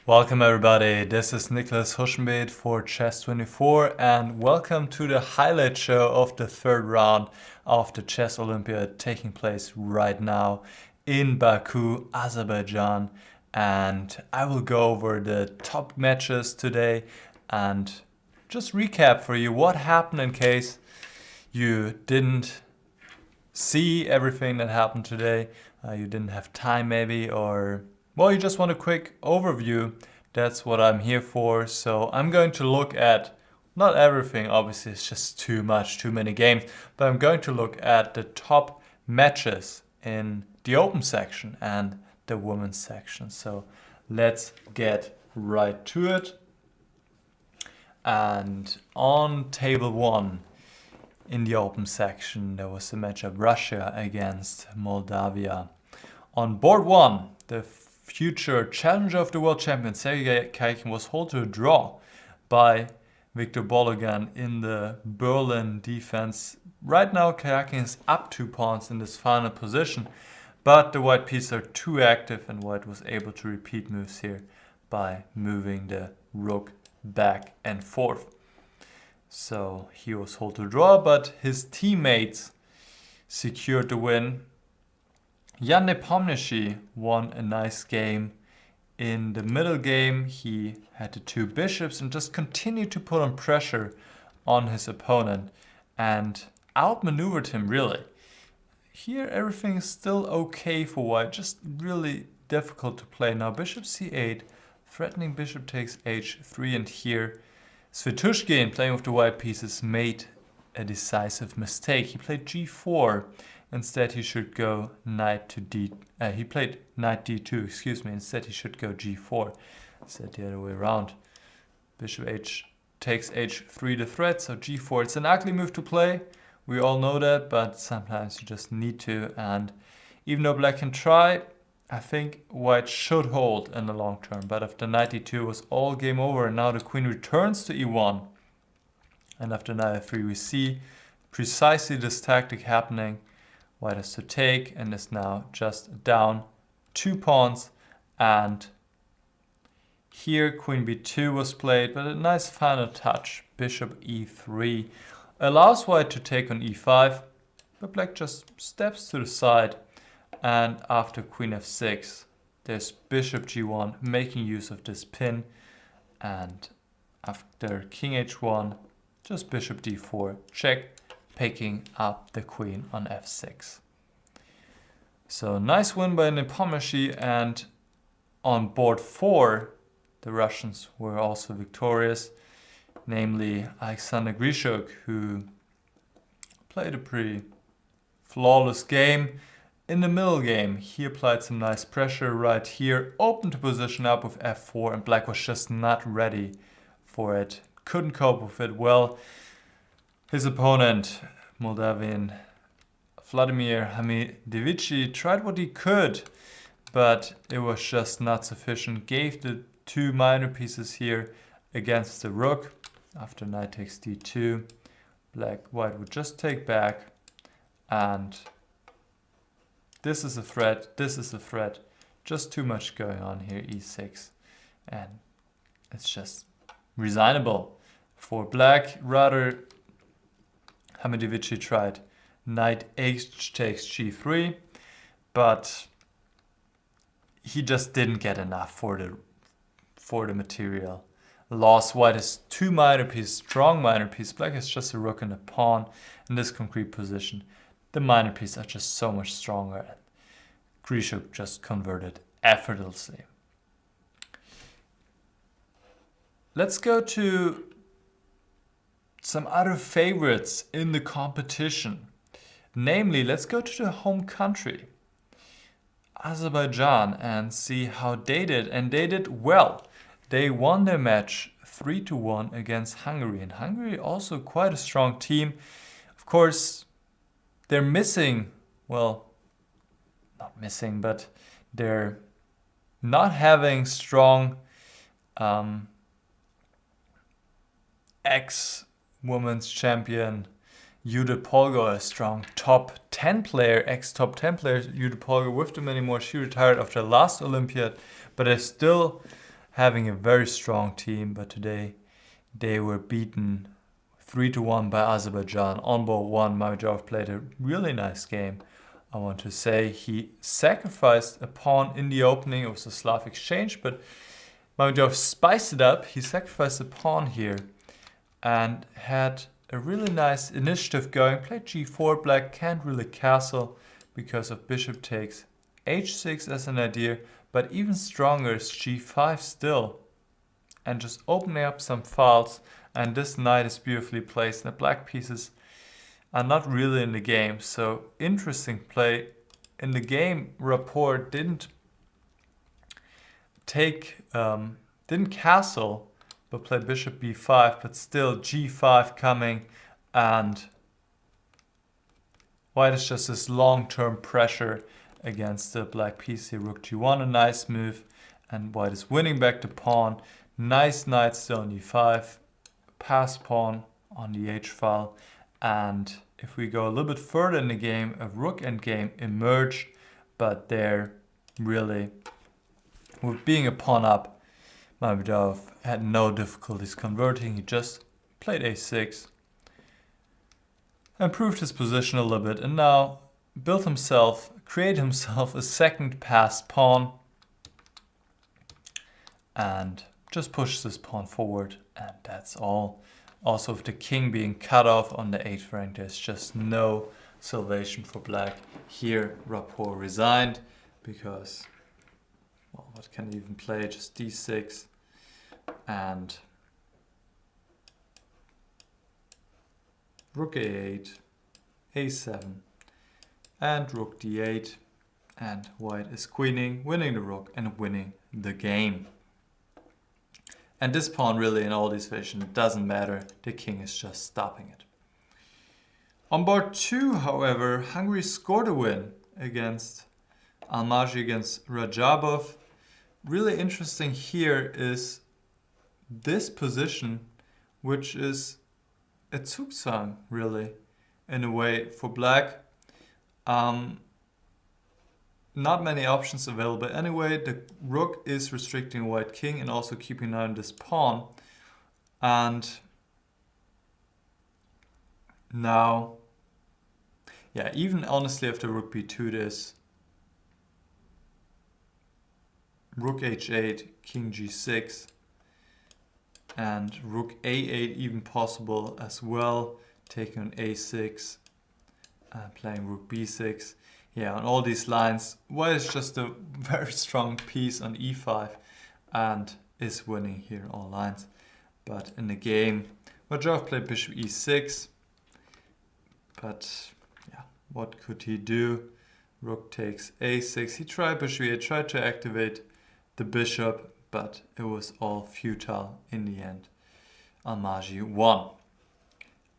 Welcome everybody, this is Niclas Huschenbeth for Chess24 and welcome to the highlight show of the third round of the Chess Olympiad taking place right now in Baku, Azerbaijan, and I will go over the top matches today and just recap for you what happened in case you didn't see everything that happened today, you didn't have time maybe, or well, you just want a quick overview. That's what I'm here for. So I'm going to look at, not everything, obviously it's just too many games, but I'm going to look at the top matches in the open section and the women's section. So let's get right to it. And on table 1, in the open section, there was the matchup Russia against Moldavia. On board 1, the future challenger of the world champion Sergei Kaikin was held to a draw by Viktor Bologan in the Berlin defense. Right now Kaikin is up 2 pawns in this final position, but the white pieces are too active and white was able to repeat moves here by moving the rook back and forth. So he was held to draw, but his teammates secured the win. Jan Nepomniachtchi won a nice game. In the middle game, he had the 2 bishops and just continued to put on pressure on his opponent and outmaneuvered him really. Here everything is still okay for white, just really difficult to play. Now bishop c8, threatening bishop takes h3, and here Svetushkin, playing with the white pieces, made a decisive mistake. He played g4. Instead, he should go knight to d. He played knight d2. Excuse me. Instead, he should go g4. Instead, the other way around. Bishop h takes h3 the threat. So g4. It's an ugly move to play. We all know that, but sometimes you just need to. And even though black can try, I think white should hold in the long term. But after knight d2 was all game over, and now the queen returns to e1. And after knight f3, we see precisely this tactic happening. White has to take and is now just down 2 pawns, and here queen b2 was played, but a nice final touch. Bishop e3 allows white to take on e5, but black just steps to the side, and after queen f6 there's bishop g1 making use of this pin, and after king h1 just bishop d4 check, picking up the queen on f6. So nice win by Nepomniachtchi, and on board 4 the Russians were also victorious, namely Alexander Grishuk, who played a pretty flawless game. In the middle game he applied some nice pressure right here, opened the position up with f4, and black was just not ready for it, couldn't cope with it well. His opponent, Moldavian Vladimir Hamidevici, tried what he could, but it was just not sufficient. Gave the 2 minor pieces here against the rook. After knight takes d2, white would just take back, and this is a threat, this is a threat. Just too much going on here, e6, and it's just resignable for black. Rather, Hamidevici tried knight h takes g3, but he just didn't get enough for the material. Lost. White has 2 minor pieces, strong minor pieces. Black has just a rook and a pawn in this concrete position. The minor pieces are just so much stronger, and Grishuk just converted effortlessly. Let's go to some other favorites in the competition. Namely, let's go to the home country, Azerbaijan, and see how they did. And they did well. They won their match 3-1 against Hungary. And Hungary also quite a strong team. Of course, they're missing, well, not missing, but they're not having strong ex-women's champion Judith Polgar, a strong top 10 player, ex-top 10 player Judith Polgar with them anymore. She retired after the last Olympiad, but they still having a very strong team, but today they were beaten 3-1 by Azerbaijan. On board 1, Mamedov played a really nice game. I want to say he sacrificed a pawn in the opening. It was a Slav exchange, but Mamedov spiced it up. He sacrificed a pawn here and had a really nice initiative going. Played g4. Black can't really castle because of bishop takes h6 as an idea, but even stronger is g5 still. And just opening up some files, and this knight is beautifully placed, and the black pieces are not really in the game. So interesting play. In the game, Rapport didn't castle, but played bishop b5, but still g5 coming, and white is just this long-term pressure against the black piece here. Rook g1, a nice move, and white is winning back the pawn. Nice knight still on e5, pass pawn on the h file, and if we go a little bit further in the game, a rook endgame emerged, but there really, with being a pawn up, Mamedov had no difficulties converting. He just played a6, improved his position a little bit, and now created himself a second passed pawn, and just pushes this pawn forward, and that's all. Also, with the king being cut off on the 8th rank, there's just no salvation for black. Here, Rapport resigned because, well, what can he even play? Just d6 and rook a8, a7, and rook d8, and white is queening, winning the rook and winning the game. And this pawn really in all these visions, it doesn't matter, the king is just stopping it. On board 2, however, Hungary scored a win against Almaty, against Rajabov. Really interesting here is this position, which is a Zugzwang, really, in a way, for black. Not many options available anyway. The rook is restricting white king and also keeping an eye on this pawn. And now, yeah, even honestly after rook b2, there's rook h8, king g6, and rook a8 even possible as well, taking on a6, playing rook b6. Yeah, on all these lines, white is just a very strong piece on e5 and is winning here all lines. But in the game, Rajabov played bishop e6, but yeah, what could he do? Rook takes a6. He tried bishop e8, tried to activate the bishop, but it was all futile in the end. Almaty won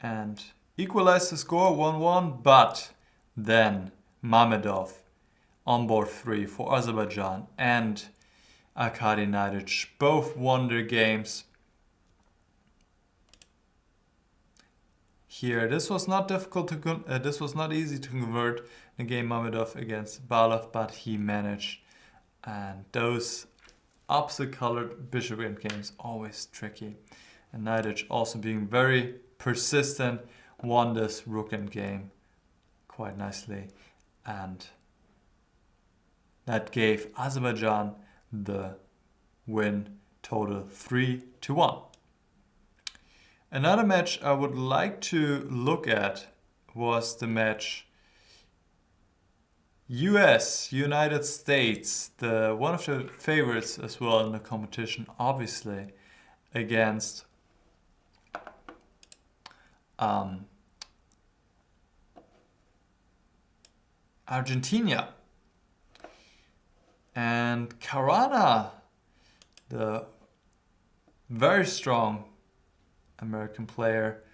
and equalized the score 1-1, but then Mamedov on board 3 for Azerbaijan and Arkady Neidich both won their games. Here, this was not difficult to this was not easy to convert the game Mamedov against Balov, but he managed. And those opposite colored bishop endgames always tricky. And Neidich, also being very persistent, won this rook endgame quite nicely. And that gave Azerbaijan the win, total 3-1. Another match I would like to look at was the match US, United States, one of the favorites as well in the competition, obviously, against Argentina. And Caruana, the very strong American player,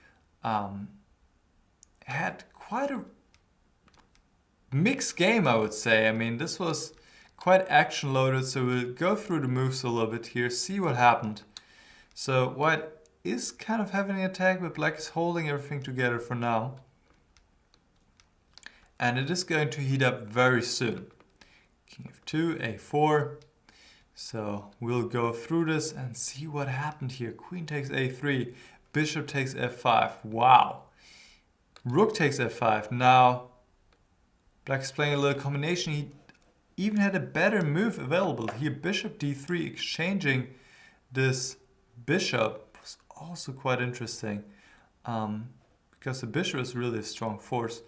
had quite a mixed game, I would say. I mean, this was quite action loaded, so we'll go through the moves a little bit here, see what happened. So white is kind of having an attack, but black is holding everything together for now. And it is going to heat up very soon. King f2, a4, So we'll go through this and see what happened here. Queen takes a3, bishop takes f5. Wow. Rook takes f5. Now black is playing a little combination. He even had a better move available here. Bishop d3 exchanging this bishop was also quite interesting, because the bishop is really a strong force.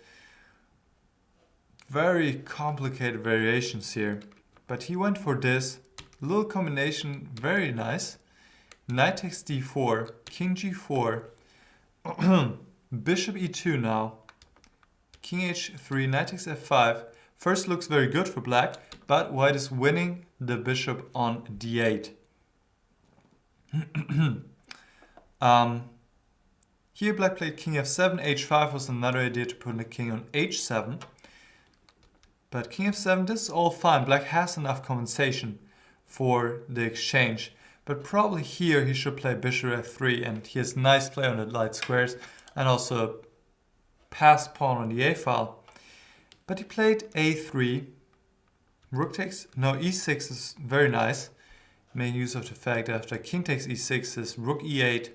Very complicated variations here, but he went for this little combination, very nice. Knight takes d4, king g4, bishop e2 now, king h3, knight takes f5. First looks very good for black, but white is winning the bishop on d8. Here black played king f7, h5 was another idea to put the king on h7. But king f7, this is all fine. Black has enough compensation for the exchange. But probably here he should play bishop f3, and he has nice play on the light squares and also passed pawn on the a file. But he played a3, rook takes, no, e6 is very nice. Making use of the fact that after king takes e6 is rook e8,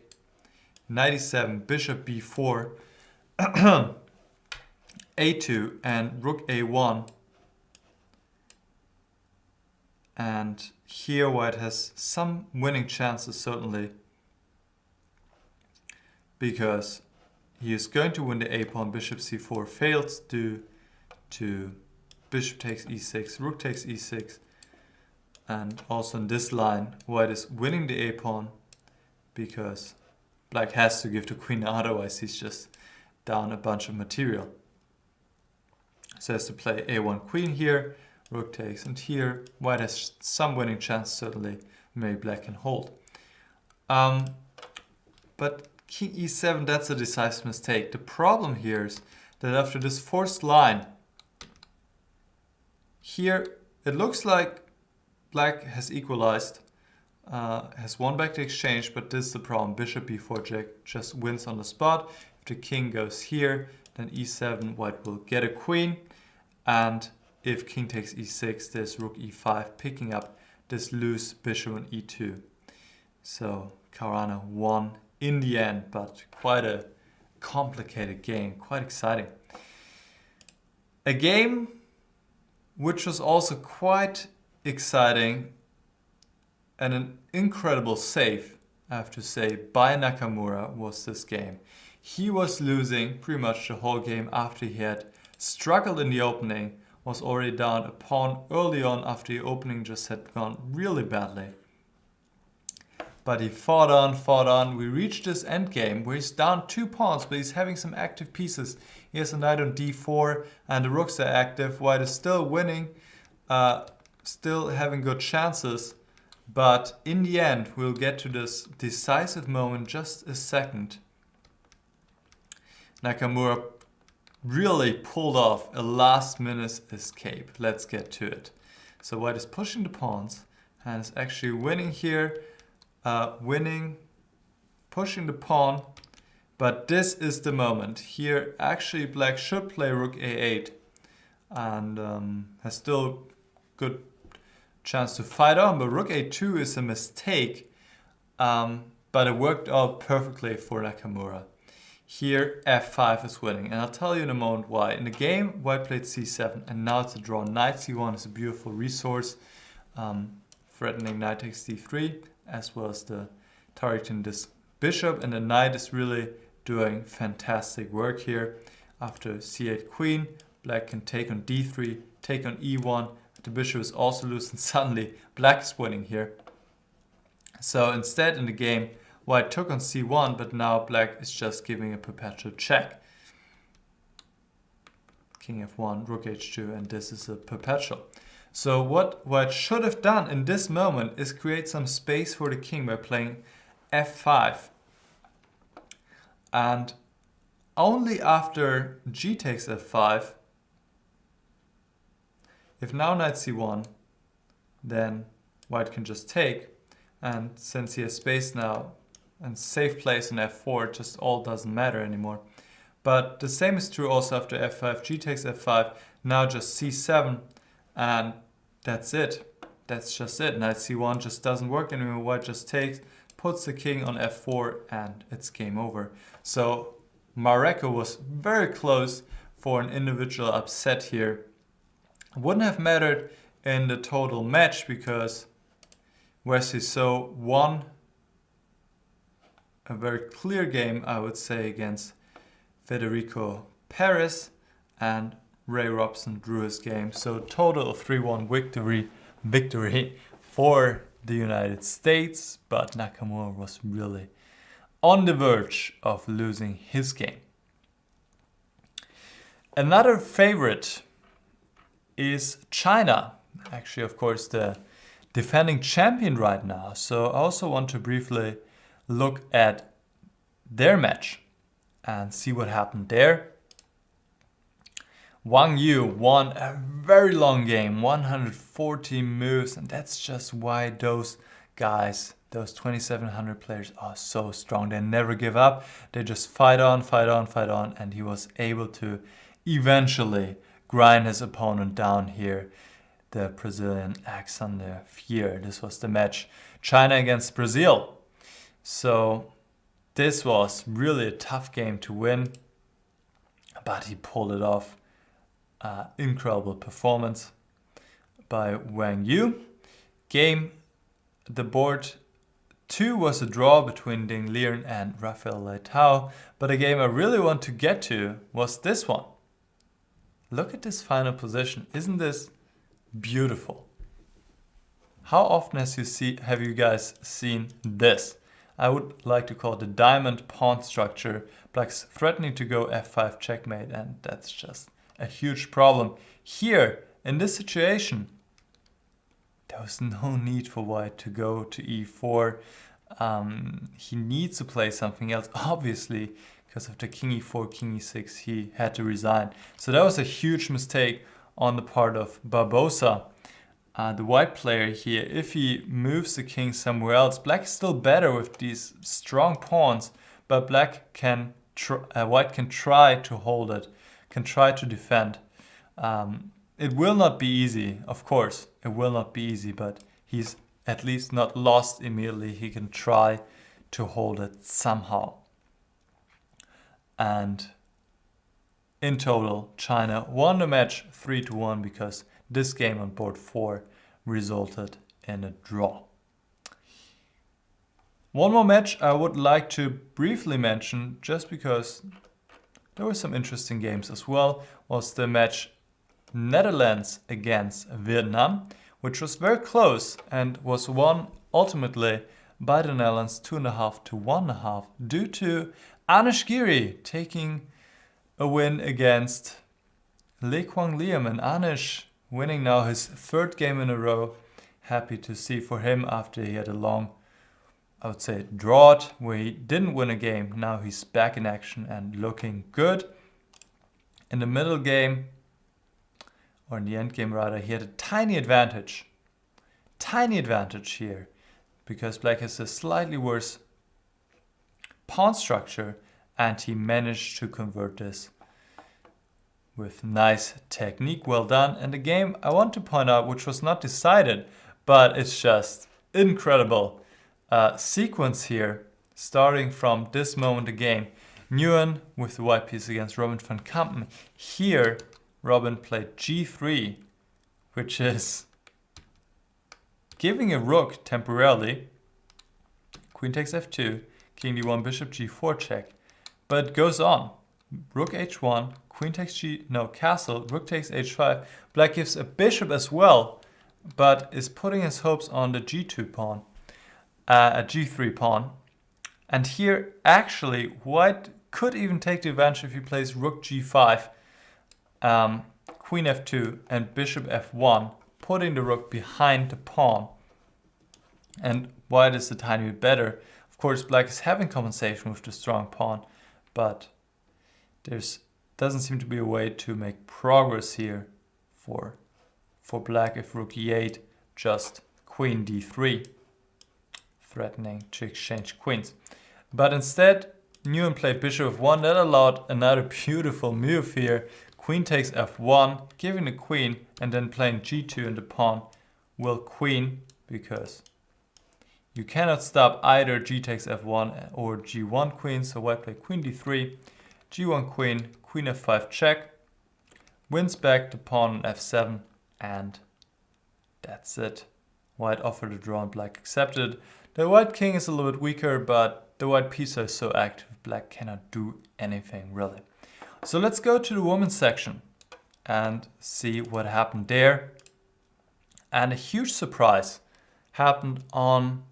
knight e7, bishop b4, a2 and rook a1. And here white has some winning chances certainly, because he is going to win the a pawn. Bishop c4 fails due to bishop takes e6, rook takes e6. And also in this line, white is winning the a pawn because black has to give to queen, otherwise he's just down a bunch of material. So he has to play a1 queen here, rook takes, and here white has some winning chance certainly, maybe black can hold. But king e7, that's a decisive mistake. The problem here is that after this forced line, here it looks like black has equalized, has won back the exchange, but this is the problem. Bishop b4 jack just wins on the spot. If the king goes here, then e7, white will get a queen. And if king takes e6, there's rook e5 picking up this loose bishop on e2. So Caruana won in the end, but quite a complicated game, quite exciting. A game which was also quite exciting and an incredible save, I have to say, by Nakamura was this game. He was losing pretty much the whole game after he had struggled in the opening, was already down a pawn early on after the opening just had gone really badly. But he fought on. We reached this endgame where he's down 2 pawns, but he's having some active pieces. He has a knight on d4 and the rooks are active. White is still winning, still having good chances. But in the end, we'll get to this decisive moment just a second. Nakamura really pulled off a last-minute escape. Let's get to it. So white is pushing the pawns and is actually winning here. Pushing the pawn, but this is the moment. Here actually black should play rook a8 and has still good chance to fight on, but rook a2 is a mistake, but it worked out perfectly for Nakamura. Here f5 is winning, and I'll tell you in a moment why. In the game, white played c7 and now it's a draw. Knight c1 is a beautiful resource, threatening knight takes d3, as well as the targeting this bishop, and the knight is really doing fantastic work here. After c8 queen, black can take on d3, take on e1, the bishop is also loose, and suddenly black is winning here. So instead in the game, white took on c1, but now black is just giving a perpetual check. King f1, rook h2, and this is a perpetual. So what white should have done in this moment is create some space for the king by playing f5. And only after g takes f5, if now knight c1, then white can just take. And since he has space now and safe place on f4, it just all doesn't matter anymore. But the same is true also after f5, g takes f5, now just c7. And that's it. that's just it. Knight c1 just doesn't work anymore. White just takes, puts the king on f4, and it's game over. So Mareko was very close for an individual upset here. Wouldn't have mattered in the total match because Wesley So won a very clear game, I would say, against Federico Perez, and Ray Robson drew his game. So total of 3-1 victory for the United States, but Nakamura was really on the verge of losing his game. Another favorite is China. Actually, of course, the defending champion right now. So I also want to briefly look at their match and see what happened there. Wang Yu won a very long game, 140 moves, and that's just why those guys, those 2700 players are so strong. They never give up. They just fight on, and he was able to eventually grind his opponent down here, the Brazilian Alexander Fier. This was the match, China against Brazil. So this was really a tough game to win, but he pulled it off. Incredible performance by Wang Yu. The board 2 was a draw between Ding Liren and Rafael Leitao, but a game I really want to get to was this one. Look at this final position. Isn't this beautiful? How often have you guys seen this? I would like to call it the diamond pawn structure. Black's threatening to go f5 checkmate, and that's just a huge problem. Here, in this situation, there was no need for white to go to e4. He needs to play something else. Obviously, because of the king e4, king e6, he had to resign. So that was a huge mistake on the part of Barbosa, the white player here. If he moves the king somewhere else, black is still better with these strong pawns, but white can try to hold it, can try to defend. It will not be easy, of course. It will not be easy, but he's at least not lost immediately. He can try to hold it somehow. And in total, China won the match 3-1 because this game on board 4 resulted in a draw. One more match I would like to briefly mention, just because there were some interesting games as well, was the match Netherlands against Vietnam, which was very close and was won ultimately by the Netherlands 2.5 to 1.5 due to Anish Giri taking a win against Lee Kwang Liam, and Anish winning now his 3rd game in a row. Happy to see for him after he had a long, I would say, drought where he didn't win a game. Now he's back in action and looking good. In the middle game, or in the end game rather, he had a tiny advantage here, because black has a slightly worse pawn structure, and he managed to convert this with nice technique. Well done. And the game I want to point out, which was not decided, but it's just incredible sequence here, starting from this moment the game. Nguyen with the white piece against Robin van Kampen. Here Robin played g3, which is giving a rook temporarily. Queen takes f2, king d1, bishop g4 check. But it goes on. Rook h1, queen takes castle, rook takes h5. Black gives a bishop as well, but is putting his hopes on the g2 pawn, a g3 pawn. And here, actually, white could even take the advantage if he plays rook g5, queen f2, and bishop f1, putting the rook behind the pawn. And white is a tiny bit better. Of course, black is having compensation with the strong pawn, but there doesn't seem to be a way to make progress here for black if rook e8, just queen d3, threatening to exchange queens. But instead, Nguyen played bishop f1. That allowed another beautiful move here. Queen takes f1, giving the queen, and then playing g2 and the pawn will queen, because you cannot stop either g takes f1 or g1 queen. So white play queen d3, g1 queen, queen f5 check, wins back the pawn on f7, and that's it. White offered a draw and black accepted. The white king is a little bit weaker, but the white piece is so active, black cannot do anything really. So let's go to the women's section and see what happened there. And a huge surprise happened on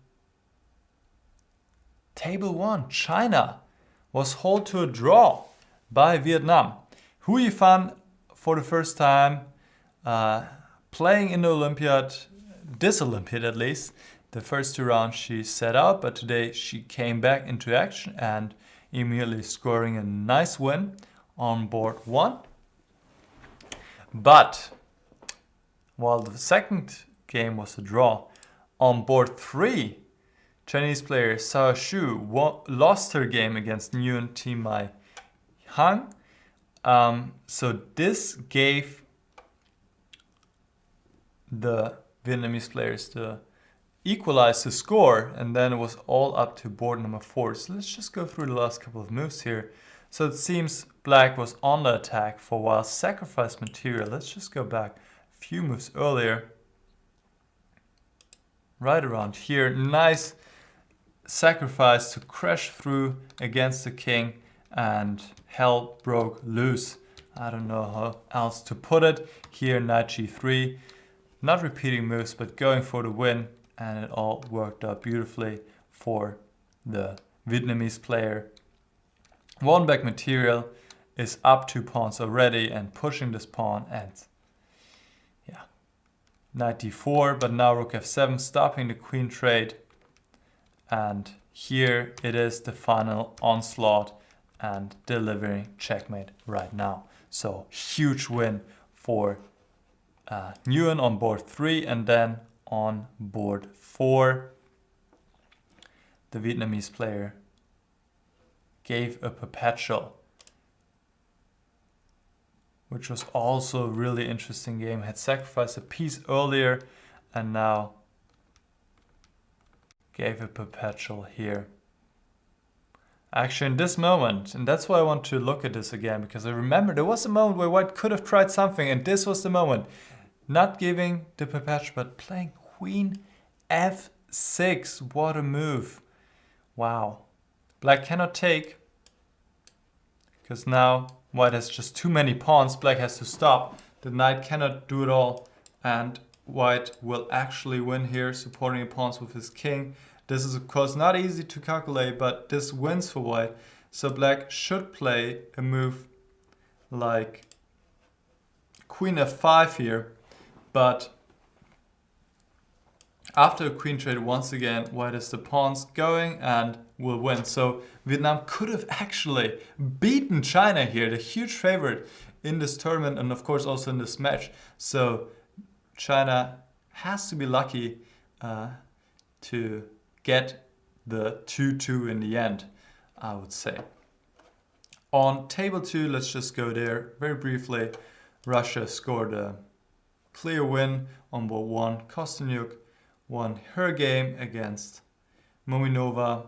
table 1. China was held to a draw by Vietnam. Hu Yifan, for the first time playing in the Olympiad, this Olympiad at least, the first 2 rounds she set out, but today she came back into action and immediately scoring a nice win on board 1. But while the second game was a draw, on board 3, Chinese player Sao Shu lost her game against Nguyen Thi Mai Hang. So this gave the Vietnamese players to equalize the score, and then it was all up to board number 4. So let's just go through the last couple of moves here. So it seems black was on the attack for a while, sacrificed material. Let's just go back a few moves earlier. Right around here, nice sacrifice to crash through against the king, and hell broke loose. I don't know how else to put it. Here, knight g3, not repeating moves, but going for the win, and it all worked out beautifully for the Vietnamese player. Won back material, is up 2 pawns already and pushing this pawn, and yeah, knight d4, but now rook f7, stopping the queen trade. And here it is, the final onslaught and delivering checkmate right now. So huge win for Nguyen on board 3, and then on board 4, the Vietnamese player gave a perpetual, which was also a really interesting game. Had sacrificed a piece earlier and now gave a perpetual here. Actually, in this moment, and that's why I want to look at this again, because I remember there was a moment where white could have tried something, and this was the moment. Not giving the perpetual, but playing queen f6. What a move. Wow. Black cannot take, because now white has just too many pawns. Black has to stop. The knight cannot do it all, and white will actually win here, supporting the pawns with his king. This is of course not easy to calculate, but this wins for white. So black should play a move like queen f5 here, but after a queen trade, once again, white has the pawns going and will win. So Vietnam could have actually beaten China here, the huge favorite in this tournament, and of course also in this match. So China has to be lucky to get the 2-2 in the end, I would say. On table 2, let's just go there very briefly. Russia scored a clear win on board 1. Kostyuk won her game against Mominova,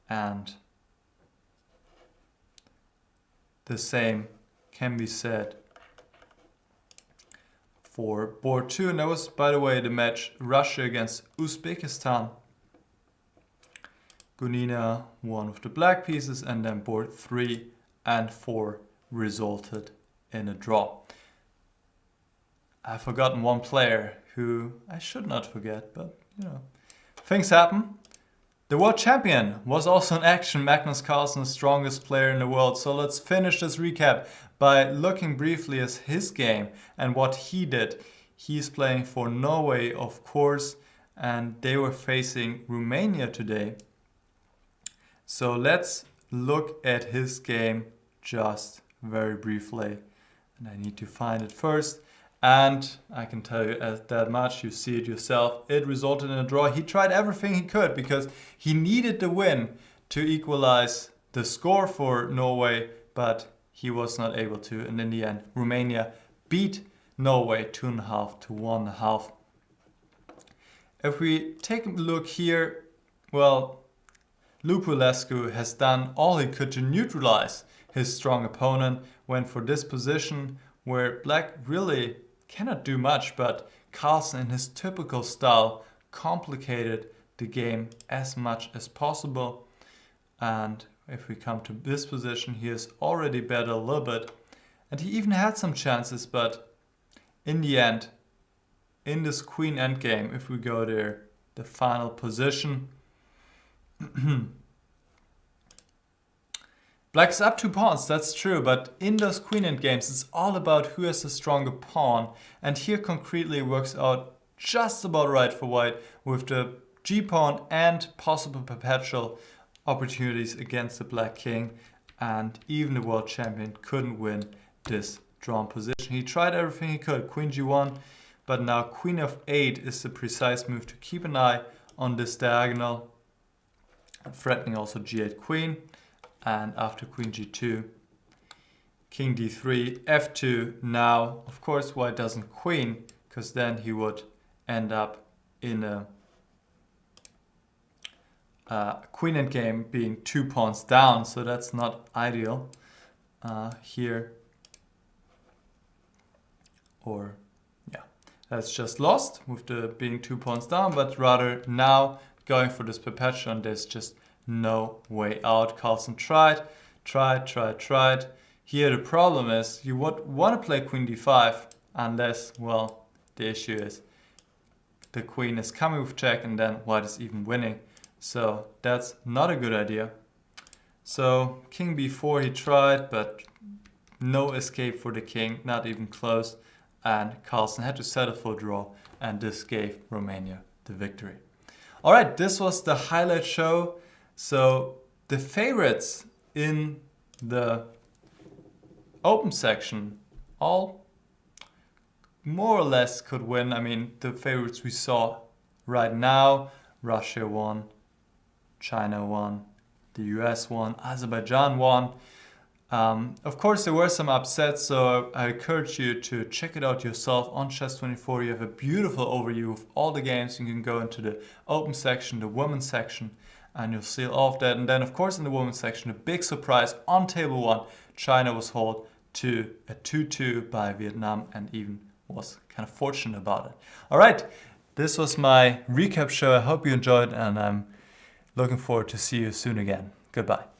and the same can be said for board 2. And that was, by the way, the match Russia against Uzbekistan. Gunina won with the black pieces, and then board 3 and 4 resulted in a draw. I've forgotten one player who I should not forget, but you know, things happen. The world champion was also in action, Magnus Carlsen, the strongest player in the world. So let's finish this recap by looking briefly at his game and what he did. He's playing for Norway, of course, and they were facing Romania today. So let's look at his game just very briefly. And I need to find it first. And I can tell you that much, you see it yourself, it resulted in a draw. He tried everything he could because he needed the win to equalize the score for Norway, but he was not able to. And in the end, Romania beat Norway 2.5 to 1.5. if we take a look here, well, Lupulescu has done all he could to neutralize his strong opponent, went for this position where black really cannot do much, but Carlsen in his typical style complicated the game as much as possible. And if we come to this position, he is already better a little bit. And he even had some chances, but in the end, in this queen endgame, if we go there, the final position, black's up 2 pawns, that's true, but in those queen endgames, it's all about who has the stronger pawn. And here concretely works out just about right for white with the g-pawn and possible perpetual opportunities against the black king. And even the world champion couldn't win this drawn position. He tried everything he could, queen g1, but now queen f8 is the precise move to keep an eye on this diagonal, threatening also g8 queen. And after queen g2, king d3, f2. Now, of course, white doesn't queen, because then he would end up in a queen endgame being 2 pawns down, so that's not ideal here. Or, yeah, that's just lost with the being 2 pawns down, but rather now going for this perpetual, and there's just no way out. Carlsen tried. Here the problem is you would want to play queen d5 unless, well, the issue is the queen is coming with check and then white is even winning. So that's not a good idea. So king b4 he tried, but no escape for the king, not even close. And Carlsen had to settle for a draw, and this gave Romania the victory. All right, this was the highlight show. So the favorites in the open section all more or less could win. I mean, the favorites we saw right now, Russia won, China won, the US won, Azerbaijan won. Of course, there were some upsets, so I encourage you to check it out yourself on Chess24. You have a beautiful overview of all the games. You can go into the open section, the women's section, and you'll see all of that. And then, of course, in the women's section, a big surprise on table 1. China was held to a 2-2 by Vietnam and even was kind of fortunate about it. All right, this was my recap show. I hope you enjoyed, and I'm looking forward to see you soon again. Goodbye.